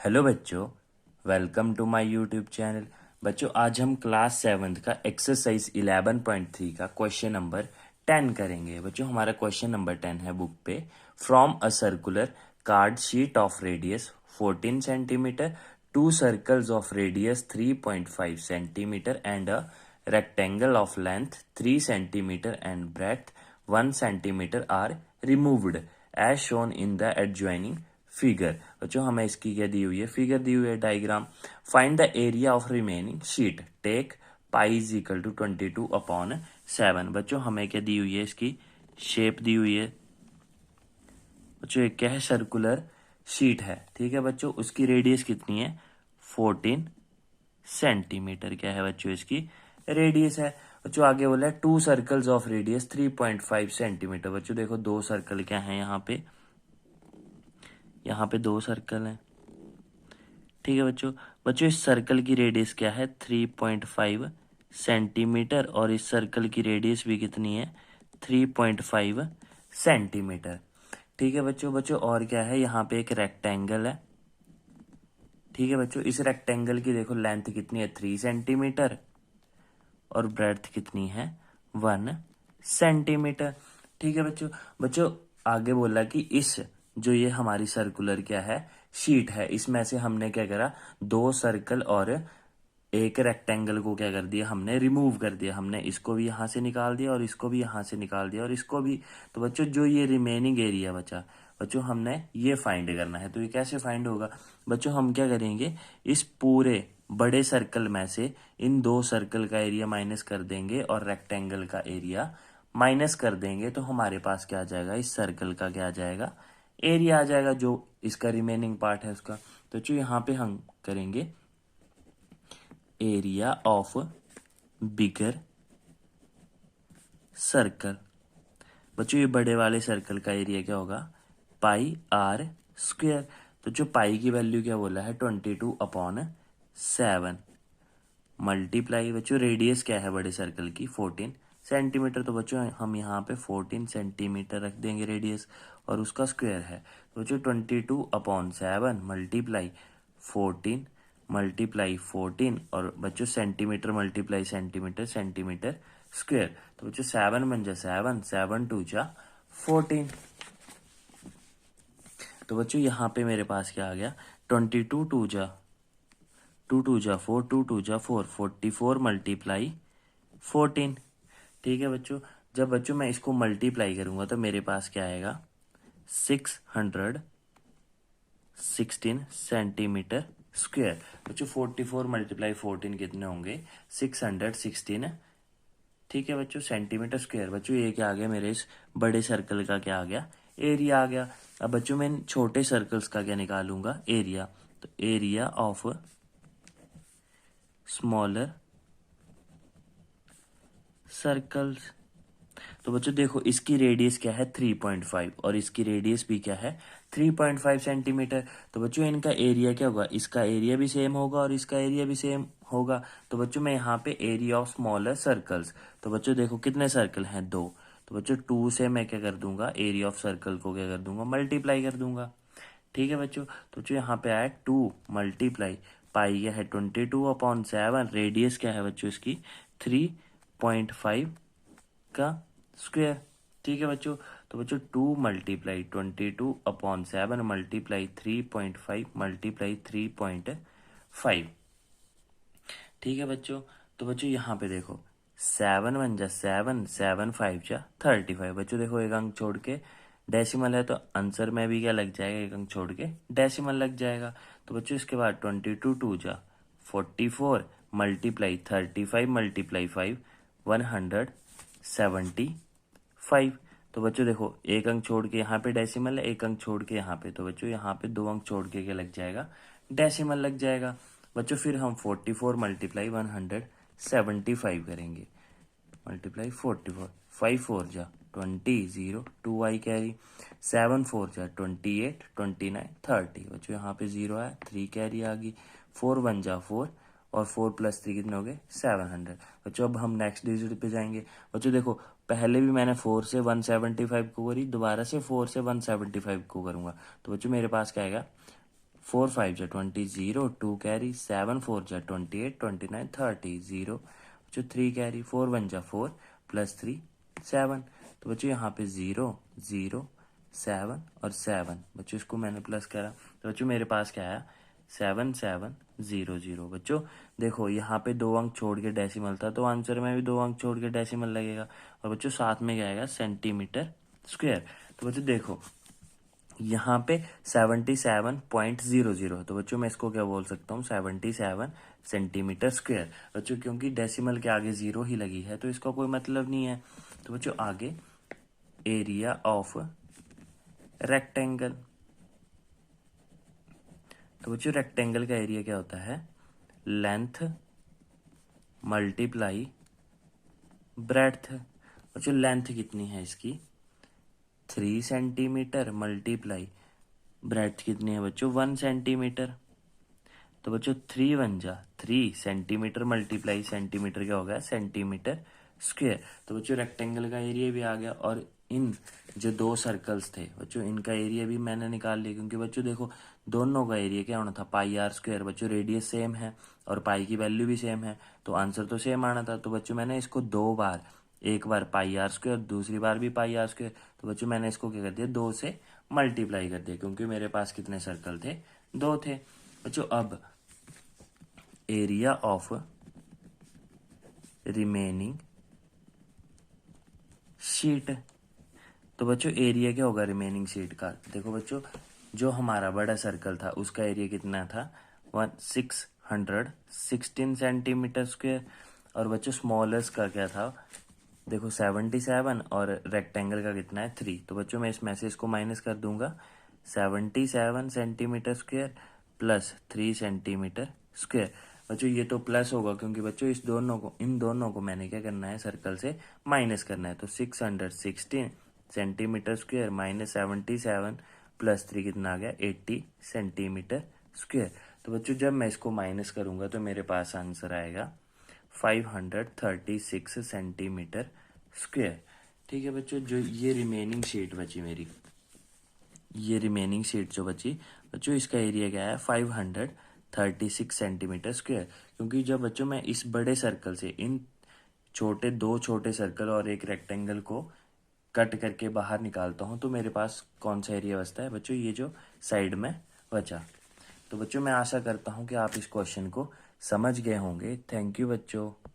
Hello बच्चों, welcome to my YouTube channel. बच्चों, आज हम क्लास 7th का एक्सरसाइज 11.3 का क्वेश्चन नंबर 10 करेंगे। बच्चों, हमारा क्वेश्चन नंबर 10 है बुक पे। From a circular card sheet of radius 14 centimetre, to circles of radius 3.5 centimetre and a rectangle of length 3 centimeter and breadth 1 centimeter are removed as shown in the adjoining figure. बच्चों, हमें इसकी क्या दी हुई है, figure दी हुई है, diagram. Find the area of remaining sheet, take pi is equal to 22/7। बच्चों, हमें क्या दी हुई है, इसकी शेप दी हुई है। बच्चों, एक क्या है, सर्कुलर शीट है, ठीक है बच्चों। उसकी रेडियस कितनी है, 14 सेंटीमीटर क्या है बच्चों, इसकी रेडियस है। बच्चों, आगे बोला है to circles of radius 3.5 centimetre. बच्चों देखो, दो सर्कल क्या है यहाँ पे दो सर्कल हैं, ठीक है बच्चों। बच्चों, इस सर्कल की रेडियस क्या है, 3.5 सेंटीमीटर, और इस सर्कल की रेडियस भी कितनी है, 3.5 सेंटीमीटर, ठीक है बच्चों। बच्चों, और क्या है, यहाँ पे एक रेक्टेंगल है, ठीक है बच्चों। इस रेक्टेंगल की देखो लेंथ कितनी है, 3 सेंटीमीटर, और ब्रेड्थ कितनी है, 1 सेंटीमीटर, ठीक है बच्चों। बच्चों, आगे बोला कि इस जो ये हमारी सर्कुलर क्या है, शीट है, इसमें से हमने क्या करा, दो सर्कल और एक रेक्टेंगल को क्या कर दिया, हमने रिमूव कर दिया। हमने इसको भी यहाँ से निकाल दिया और इसको भी यहाँ से निकाल दिया और इसको भी। तो बच्चों, जो ये रिमेनिंग एरिया बचा, बच्चों हमने ये फाइंड करना है। तो ये कैसे फाइंड होगा बच्चों, हम क्या करेंगे, इस पूरे बड़े सर्कल में से इन दो सर्कल का एरिया माइनस कर देंगे और रेक्टेंगल का एरिया माइनस कर देंगे। तो हमारे पास क्या आ जाएगा, इस सर्कल का क्या आ जाएगा, एरिया आ जाएगा, जो इसका रिमेनिंग पार्ट है उसका। तो जो यहाँ पे हम करेंगे एरिया ऑफ बिगर सर्कल। बच्चों, ये बड़े वाले सर्कल का एरिया क्या होगा, पाई आर स्क्वेयर। तो जो पाई की वैल्यू क्या बोला है, 22/7 मल्टीप्लाई, बच्चों रेडियस क्या है बड़े सर्कल की, 14 सेंटीमीटर। तो बच्चों, हम यहाँ पे 14 सेंटीमीटर रख देंगे रेडियस, और उसका स्क्वायर है। तो बच्चों, 22/7 मल्टीप्लाई 14 मल्टीप्लाई 14, और बच्चों centimetre multiply centimetre, centimetre square. तो बच्चों 7 बन जा 7, 7 2 जा 14। तो बच्चों, यहाँ पे मेरे पास क्या आ गया, 22 2 जा 2 2 जा 4, 2 2 जा 4, 44 मल्टीप्लाई 14, ठीक है बच्चों। जब बच्चों मैं इसको मल्टीप्लाई करूंगा तो मेरे पास क्या आएगा, 616 सेंटीमीटर स्क्वायर। बच्चों 44 मल्टीप्लाई 14 कितने होंगे, 616, ठीक है बच्चों, सेंटीमीटर स्क्वायर। बच्चों, ये क्या आ गया, मेरे इस बड़े सर्कल का क्या आ गया, एरिया आ गया। अब बच्चों, मैं इन छोटे सर्कल्स का क्या निकालूंगा, एरिया। तो एरिया ऑफ स्मॉलर सर्कल्स। तो बच्चों देखो, इसकी रेडियस क्या है, 3.5, और इसकी रेडियस भी क्या है, 3.5 सेंटीमीटर। तो बच्चों, इनका एरिया क्या होगा, इसका एरिया भी सेम होगा और इसका एरिया भी सेम होगा। तो बच्चों, मैं यहाँ पे एरिया ऑफ स्मॉलर सर्कल्स, तो बच्चों देखो कितने सर्कल हैं, दो। तो बच्चों 2 से मैं क्या कर दूंगा, एरिया ऑफ सर्कल को क्या कर दूंगा, मल्टीप्लाई कर दूंगा, ठीक है बच्चों। तो जो यहाँ पे आया 2 मल्टीप्लाई पाई क्या है, 22/7, रेडियस क्या है बच्चों इसकी, 3.5 का स्क्वायर, ठीक है बच्चों। तो बच्चों 2 मल्टीप्लाई 22/7 मल्टीप्लाई 3.5 मल्टीप्लाई 3.5, ठीक है बच्चों। तो बच्चों यहाँ पे देखो, 7 1 जा 7, 7 5 जा 35। बच्चों देखो, एक अंक छोड़ के डेसिमल है, तो आंसर में भी क्या लग जाएगा, एक अंक छोड़ के डेसिमल लग जाएगा। तो बच्चों इसके बाद 22 2 जा 44 मल्टीप्लाई 35 मल्टीप्लाई 5 175। तो बच्चों देखो, एक अंक छोड़ के यहाँ पे डेसिमल है, एक अंक छोड़ के यहाँ पे, तो बच्चों यहाँ पे 2 अंक छोड़ के क्या लग जाएगा, डेसिमल लग जाएगा। बच्चों फिर हम 44 मल्टीप्लाई 175 करेंगे, मल्टीप्लाई 44, 5 4 जा 20, 0 2 आई कैरी, 7 4 जा 28, 29 30। बच्चों यहाँ पे 0 है, 3 कैरी आ गई, 4 1 जा 4, और 4 + 3 कितने हो गए, 700। बच्चों अब हम नेक्स्ट डिजिट पे जाएंगे। बच्चों देखो, पहले भी मैंने 4 से 175 को करी, दोबारा से 4 से 175 को करूंगा। तो बच्चों मेरे पास क्या आएगा, 4 5 जा 20 0 2 कैरी 7 4 जा 28 29 30 0 बच्चों 3 कैरी 4 1 जा 4 प्लस 3 7। तो बच्चों यहाँ पे 0 0 7 और 7 बच्चों इसको मैंने प्लस करा तो बच्चों मेरे पास क्या आया 7 7 0 0। बच्चों देखो यहाँ पे 2 अंक छोड़ के डेसिमल था तो आंसर में भी 2 अंक छोड़ के डेसिमल लगेगा और बच्चों साथ में क्या आएगा सेंटीमीटर स्क्वायर। तो बच्चों देखो यहाँ पे 77.00 तो बच्चों मैं इसको क्या बोल सकता हूँ 77 सेंटीमीटर स्क्वायर। बच्चों क्योंकि डेसिमल के आगे 0 ही लगी है तो इसका कोई मतलब नहीं है। तो बच्चों आगे एरिया ऑफ रेक्टेंगल। तो बच्चों रेक्टेंगल का एरिया क्या होता है लेंथ मल्टीप्लाई ब्रेड्थ। बच्चों लेंथ कितनी है इसकी 3 सेंटीमीटर मल्टीप्लाई ब्रेड्थ कितनी है बच्चों 1 सेंटीमीटर। तो बच्चों 3 1 जा 3 सेंटीमीटर मल्टीप्लाई सेंटीमीटर क्या हो गया सेंटीमीटर स्क्वायर। तो बच्चों रेक्टेंगल का एरिया भी आ गया और इन जो 2 सर्कल्स थे बच्चों इनका एरिया भी मैंने निकाल लिया क्योंकि बच्चों देखो दोनों का एरिया क्या होना था पाई आर स्क्वायर। बच्चों रेडियस सेम है और पाई की वैल्यू भी सेम है तो आंसर तो सेम आना था। तो बच्चों मैंने इसको 2 बार एक बार पाई आर स्क्वायर दूसरी बार भी पाई आर स्क्वायर तो बच्चों मैंने इसको क्या कर दिया 2 से मल्टीप्लाई कर दिया क्योंकि मेरे पास कितने सर्कल थे 2 थे। बच्चों अब एरिया ऑफ रिमेनिंग शीट। तो बच्चों एरिया क्या होगा रिमेनिंग शीट का देखो बच्चों जो हमारा बड़ा सर्कल था उसका एरिया कितना था 616 सेंटीमीटर स्क्वायर और बच्चों स्मॉलेस्ट का क्या था देखो 77 और रेक्टेंगल का कितना है 3। तो बच्चों मैं इस मैसेज को माइनस कर दूंगा 77 centimetre square plus 3 centimetre square. बच्चों ये तो प्लस होगा क्योंकि बच्चों इन दोनों को मैंने क्या करना है सर्कल से माइनस करना है। तो 616 सेंटीमीटर स्क्वायर माइनस 77 प्लस 3 कितना आ गया 80 सेंटीमीटर स्क्वायर। तो बच्चों जब मैं इसको माइनस करूंगा तो मेरे पास आंसर आएगा 536 सेंटीमीटर स्क्वायर। ठीक है बच्चों जो ये रिमेनिंग शीट बची मेरी ये रिमेनिंग शीट जो बची बच्चों इसका एरिया क्या है 536 सेंटीमीटर स्क्वायर। क्योंकि जब बच्चों मैं इस बड़े सर्कल से इन दो छोटे सर्कल और एक रेक्टेंगल को कट करके बाहर निकालता हूँ तो मेरे पास कौन सा एरिया बचता है बच्चों ये जो साइड में बचा। तो बच्चों मैं आशा करता हूँ कि आप इस क्वेश्चन को समझ गए होंगे। थैंक यू बच्चों।